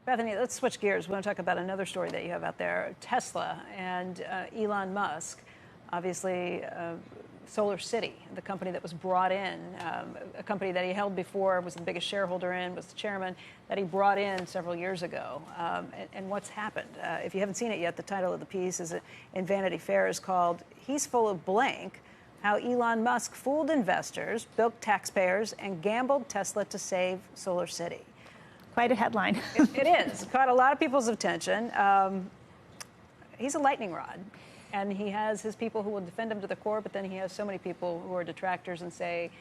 Bethany, let's switch gears. We want to talk about another story that you have out there, Tesla and Elon Musk. Obviously, SolarCity, the company that was brought in, a company that he held before, was the biggest shareholder in, was the chairman, that he brought in several years ago. And what's happened? If you haven't seen it yet, the title of the piece is in Vanity Fair is called "He's Full of Blank: How Elon Musk Fooled Investors, Bilked Taxpayers, and Gambled Tesla to Save SolarCity." Quite a headline. It is. Caught a lot of people's attention. He's a lightning rod, and he has his people who will defend him to the core, but then he has so many people who are detractors and say,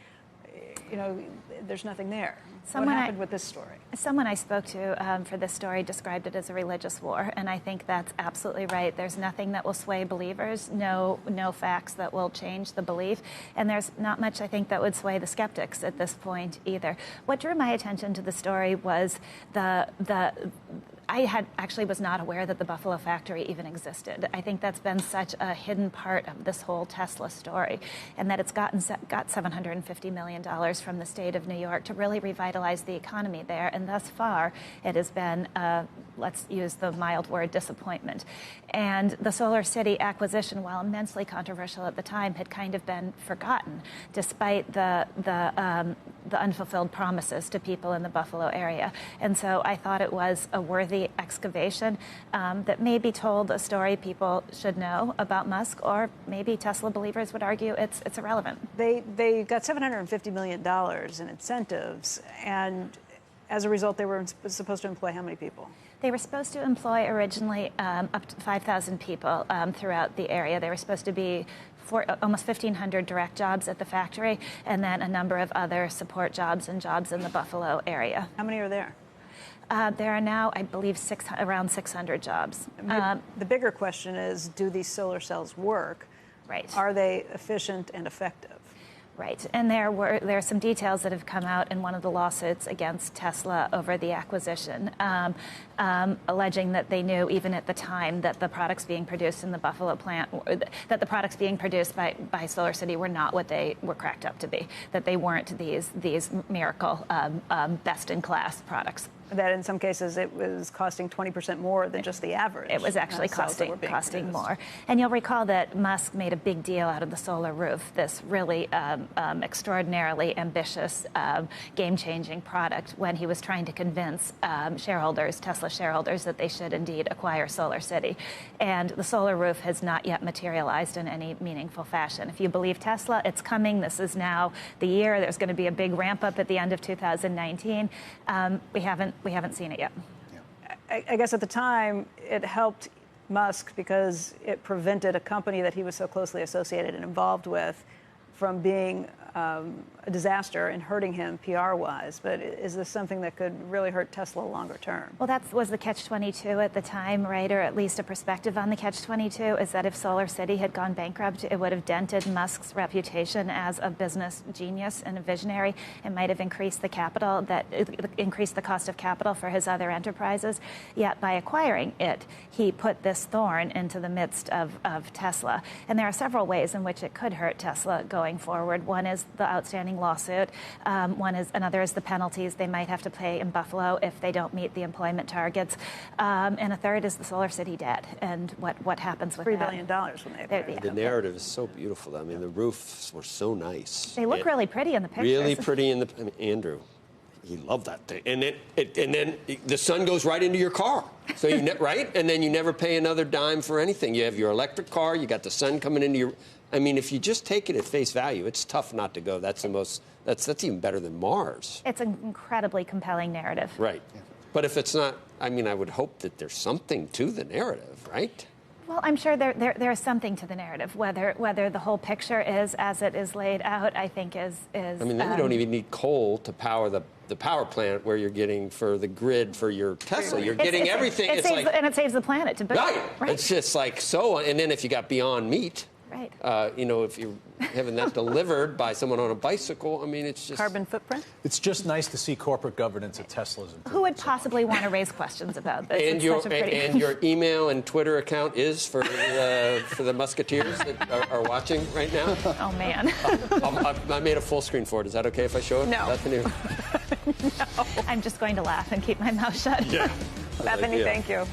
you know, there's nothing there. What happened with this story? Someone I spoke to for this story described it as a religious war, and I think that's absolutely right. There's nothing that will sway believers, no facts that will change the belief, and there's not much, I think, that would sway the skeptics at this point either. What drew my attention to the story was I was not aware that the Buffalo factory even existed. I think that's been such a hidden part of this whole Tesla story, and that it's got $750 million from the state of New York to really revitalize the economy there. And thus far, it has been, let's use the mild word, disappointment. And the SolarCity acquisition, while immensely controversial at the time, had kind of been forgotten, despite the unfulfilled promises to people in the Buffalo area. And so I thought it was a worthy excavation that maybe told a story people should know about Musk, or maybe Tesla believers would argue it's irrelevant. They got $750 million in incentives, and as a result, they were supposed to employ how many people? They were supposed to employ originally up to 5,000 people throughout the area. They were supposed to be almost 1,500 direct jobs at the factory, and then a number of other support jobs and jobs in the Buffalo area. How many are there? There are now, I believe, around 600 jobs. The bigger question is, do these solar cells work? Right. Are they efficient and effective? Right. And there are some details that have come out in one of the lawsuits against Tesla over the acquisition, alleging that they knew even at the time that the products being produced in the Buffalo plant, that the products being produced by SolarCity were not what they were cracked up to be, that they weren't these miracle best-in-class products. That in some cases it was costing 20% more than just the average. It was actually costing more. And you'll recall that Musk made a big deal out of the solar roof, this really extraordinarily ambitious, game-changing product, when he was trying to convince Tesla shareholders, that they should indeed acquire SolarCity. And the solar roof has not yet materialized in any meaningful fashion. If you believe Tesla, it's coming. This is now the year. There's going to be a big ramp up at the end of 2019. We haven't seen it yet. Yeah. I guess at the time it helped Musk because it prevented a company that he was so closely associated and involved with from being a disaster and hurting him PR-wise. But is this something that could really hurt Tesla longer term? Well, that was the catch-22 at the time, right? Or at least a perspective on the catch-22 is that if SolarCity had gone bankrupt, it would have dented Musk's reputation as a business genius and a visionary. It might have increased the cost of capital for his other enterprises. Yet by acquiring it, he put this thorn into the midst of Tesla. And there are several ways in which it could hurt Tesla going forward. One is the outstanding lawsuit. Another is the penalties they might have to pay in Buffalo if they don't meet the employment targets. And a third is the SolarCity debt and what happens with $3 billion when they acquired. The narrative is so beautiful. I mean, the roofs were so nice. They look really pretty in the pictures. Really pretty in the. I mean, Andrew, he loved that thing. And then the sun goes right into your car. So right, and then you never pay another dime for anything. You have your electric car. You got the sun coming into your. I mean, if you just take it at face value, it's tough not to go. That's even better than Mars. It's an incredibly compelling narrative. Right. Yeah. But if it's not, I mean, I would hope that there's something to the narrative, right? Well, I'm sure there is something to the narrative. Whether the whole picture is as it is laid out, I think is. I mean, then you don't even need coal to power the power plant where you're getting for the grid for your Tesla. You're getting everything. And it saves the planet to build. Right. It's just like so. And then if you got Beyond Meat. Right. If you're having that delivered by someone on a bicycle, I mean, it's just... Carbon footprint? It's just nice to see corporate governance at Tesla's. Who would possibly want to raise questions about this? And your email and Twitter account is for the Musketeers that are watching right now? Oh, man. I made a full screen for it. Is that okay if I show it? No. Bethany? No. I'm just going to laugh and keep my mouth shut. Yeah. Bethany, Yeah. thank you.